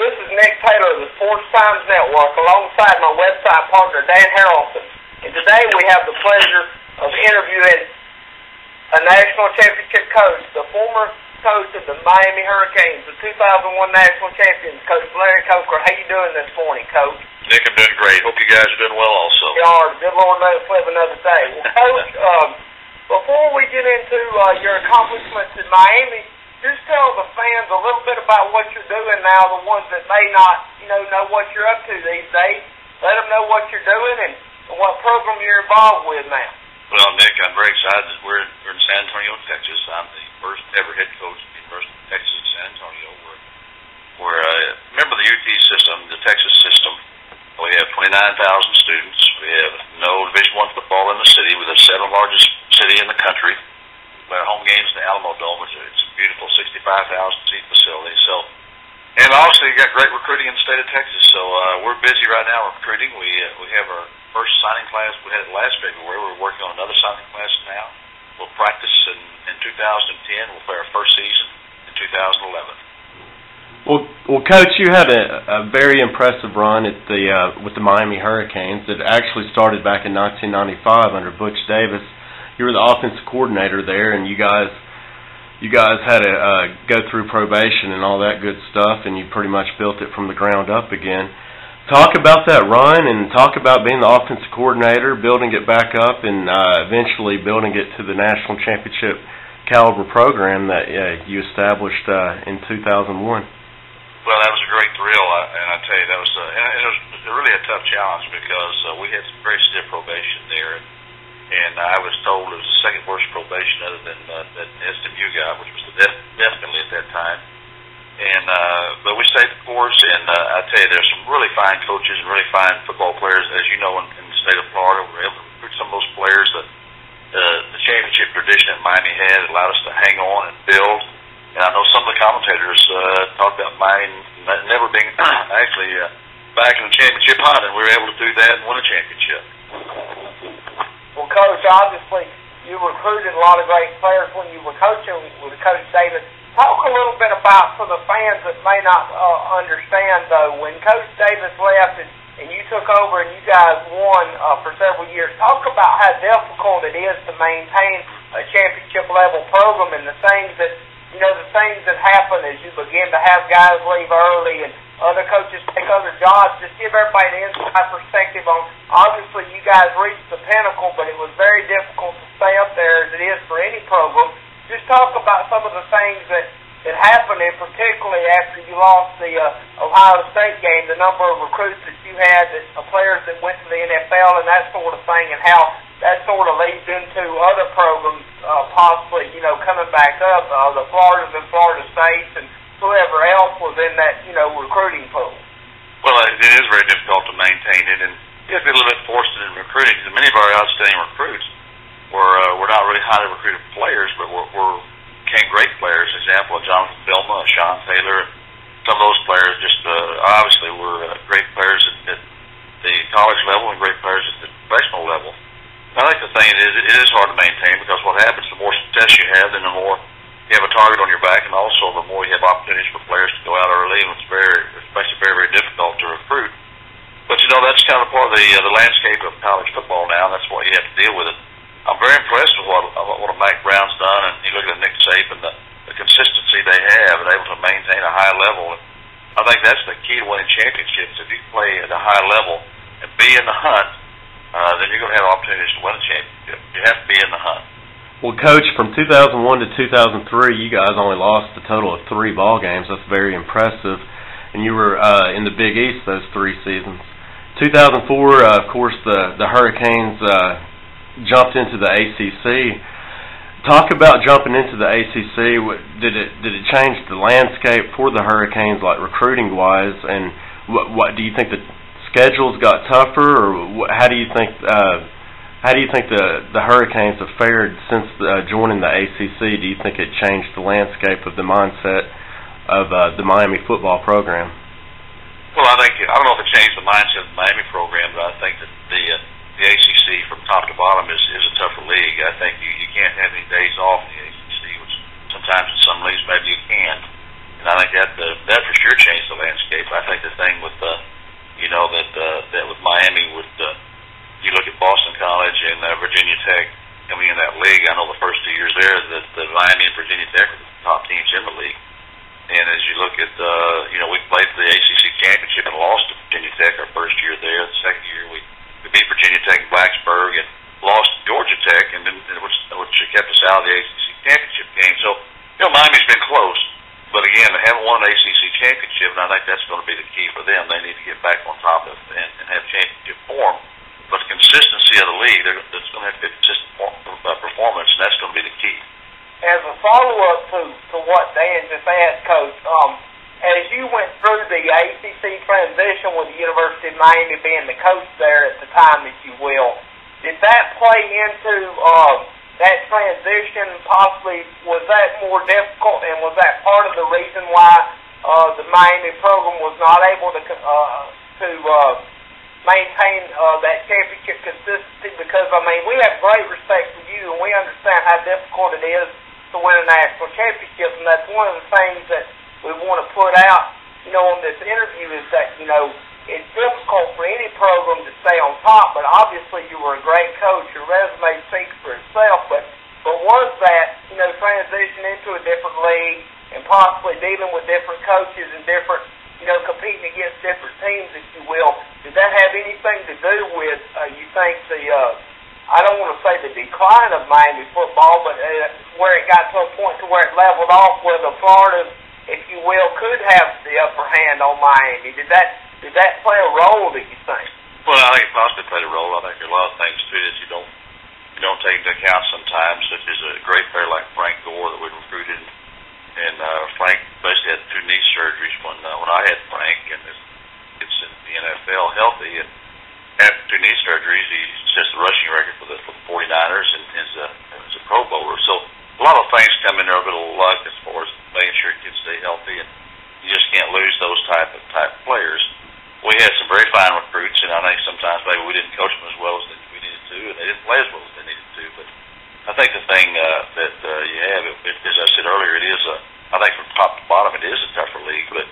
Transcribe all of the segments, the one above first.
This is Nick Taylor of the Sports Times Network alongside my website partner, Dan Harrelson. And today we have the pleasure of interviewing a national championship coach, the former coach of the Miami Hurricanes, the 2001 national champions, Coach Larry Coker. How you doing this morning, Coach? Nick, I'm doing great. Hope you guys are doing well also. We are. Good Lord knows we have another day. Well, Coach, before we get into your accomplishments in Miami, just tell the fans a little bit about what you're doing now, the ones that may not, know what you're up to these days. Let them know what you're doing and what program you're involved with now. Well, Nick, I'm very excited that we're in San Antonio, Texas. I'm the first ever head coach at the University of Texas at San Antonio. We're remember the UT system, the Texas system. We have 29,000 students. We have no Division I football in the city. We're the 7th largest city in the country. Our home games in the Alamo Dome. It's a beautiful 65,000-seat facility. And obviously, we got great recruiting in the state of Texas. So we're busy right now recruiting. We have our first signing class. We had it last February. We're working on another signing class now. We'll practice in 2010. We'll play our first season in 2011. Well, Coach, you had a very impressive run at with the Miami Hurricanes. It actually started back in 1995 under Butch Davis. You were the offensive coordinator there, and you guys had to go through probation and all that good stuff, and you pretty much built it from the ground up again. Talk about that run and talk about being the offensive coordinator, building it back up, and eventually building it to the national championship caliber program that you established in 2001. Well, that was a great thrill, and I tell you, that was really a tough challenge because we had some very stiff probation there. And I was told it was the second worst probation other than that SMU got, which was the death penalty at that time. And but we stayed the course, and I tell you, there's some really fine coaches and really fine football players, as you know, in the state of Florida. We were able to recruit some of those players that the championship tradition that Miami had allowed us to hang on and build. And I know some of the commentators talked about Miami never being actually back in the championship hunt, and we were able to do that and win a championship. Well, Coach, obviously you recruited a lot of great players when you were coaching with Coach Davis. Talk a little bit about, for the fans that may not understand, though, when Coach Davis left and you took over and you guys won for several years, talk about how difficult it is to maintain a championship-level program and the things that happen as you begin to have guys leave early and other coaches take other jobs. Just give everybody an inside perspective on, obviously you guys reached the pinnacle, but it was very difficult to stay up there as it is for any program. Just talk about some of the things that happened, and particularly after you lost the Ohio State game, the number of recruits that you had, players that went to the NFL and that sort of thing, and how that sort of leads into other programs possibly, coming back up, the Floridas and Florida States and whoever else was in that, recruiting pool. Well, it is very difficult to maintain it, and you have to be a little bit forced in recruiting, because many of our outstanding recruits were not really highly recruited players, but became great players. Example of Jonathan Filma, Sean Taylor, some of those players just obviously were great players at the college level and great players at the professional level. I think the thing is, it is hard to maintain, because what happens, the more success you have, then the more you have a target on your back, and also the more you have opportunities for players to go out early, and it's especially very, very difficult to recruit. But that's kind of part of the landscape of college football now. That's why you have to deal with it. I'm very impressed with what Mike Brown's done, and you look at Nick Saban, the consistency they have, and able to maintain a high level. And I think that's the key to winning championships. If you play at a high level and be in the hunt, then you're going to have opportunities to win a championship. You have to be in the hunt. Well, Coach, from 2001 to 2003, you guys only lost a total of 3 ball games. That's very impressive. And you were in the Big East those 3 seasons. 2004, of course, the Hurricanes jumped into the ACC. Talk about jumping into the ACC. Did it change the landscape for the Hurricanes, like recruiting-wise? And what do you think the schedules got tougher, or how do you think the Hurricanes have fared since joining the ACC? Do you think it changed the landscape of the mindset of the Miami football program? Well, I don't know if it changed the mindset of the Miami program, but I think that the ACC from top to bottom is a tougher league. I think you can't have any days off in the ACC, which sometimes in some leagues maybe you can. And I think that for sure changed the landscape. I think the thing with that with Miami, with you look at Boston College and Virginia Tech coming in that league. I know the first 2 years there that the Miami and Virginia Tech were the top teams in the league. And as you look at we played for the ACC championship and lost to Virginia Tech our first year there. The second year we beat Virginia Tech in Blacksburg and lost to Georgia Tech, and then which kept us out of the ACC championship game. So Miami's been close. But again, they haven't won an ACC championship, and I think that's going to be the key for them. They need to get back on top of it and have championship form. But the consistency of the league, there's going to have to be consistent performance, and that's going to be the key. As a follow-up to what Dan just asked, Coach, as you went through the ACC transition with the University of Miami being the coach there at the time, if you will, did that play into that transition? Possibly, was that more difficult, and was that part of the reason why the Miami program was not able to maintain that championship consistency? Because we have great respect for you, and we understand how difficult it is to win a national championship, and that's one of the things that we want to put out, on this interview is that, it's difficult for any program to stay on top, but obviously you were a great coach. Your resume speaks for itself, but was that, transition into a different league and possibly dealing with different coaches and different, competing against different teams, if you will, did that have anything to do with, you think, I don't want to say the decline of Miami football, but where it got to a point to where it leveled off, where the Florida, if you will, could have the upper hand on Miami? Did that play a role, do you think? Well, I think it possibly played a role. I think there are a lot of things too that you don't take into account sometimes, such as a great player like Frank Gore that we recruited, and Frank basically had 2 knee surgeries when I had Frank, and it's in the NFL healthy, and after 2 knee surgeries, he sets the rushing record for the 49ers and is a Pro Bowler. So a lot of things come in there a bit of luck as far as making sure kids stay healthy, and you just can't lose those type of players. We had some very fine recruits, and I think sometimes maybe we didn't coach them as well as we needed to, and they didn't play as well as they needed to. But I think the thing that you have, as I said earlier, it is I think from top to bottom it is a tougher league. But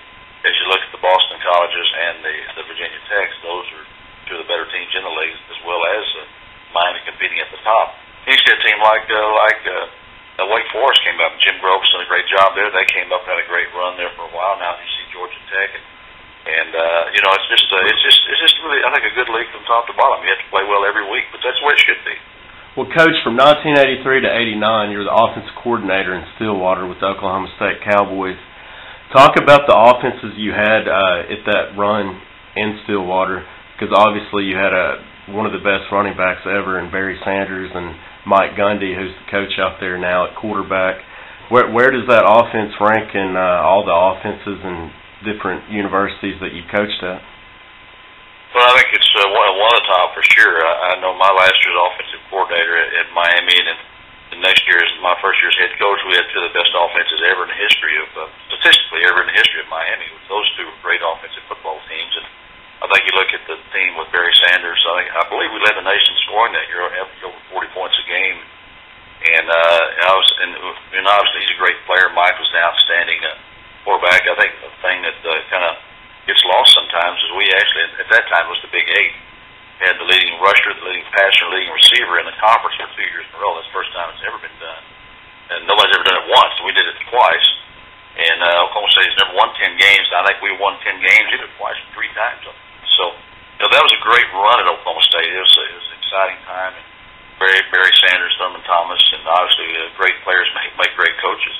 as you look at the Boston Colleges and the Virginia Techs, those are 2 of the better teams in the league, as well as Miami competing at the top. You see a team like Wake Forest came up. Jim Grove's done a great job there. They came up and had a great run there for a while. Now you see Georgia Tech, and it's just really, I think, a good league from top to bottom. You have to play well every week, but that's the way it should be. Well, Coach, from 1983 to 89, you're the offensive coordinator in Stillwater with the Oklahoma State Cowboys. Talk about the offenses you had at that run in Stillwater, because obviously you had one of the best running backs ever in Barry Sanders and Mike Gundy, who's the coach out there now at quarterback. Where does that offense rank in all the offenses and different universities that you coached at? Well, I think it's one of the top for sure. I know my last year's offensive coordinator at Miami, and the next year, my first year as head coach, we had 2 of the best offenses ever in the history of, statistically ever in the history of Miami. Those 2 were great offensive football teams, and I think you look at the team with Barry Sanders. I believe we led the nation scoring that year, over 40 points a game, and obviously he's a great player. Mike was an outstanding quarterback. I think the thing that kind of gets lost sometimes is we actually, at that time, was the Big 8. Had the leading rusher, the leading passer, the leading receiver in the conference for 2 years in a row. That's the first time it's ever been done. And nobody's ever done it once. We did it twice. And Oklahoma State's never won 10 games. I think we won 10 games either twice or 3 times. So, that was a great run at Oklahoma State. It was an exciting time. And Barry Sanders, Thurman Thomas, and obviously great players make great coaches.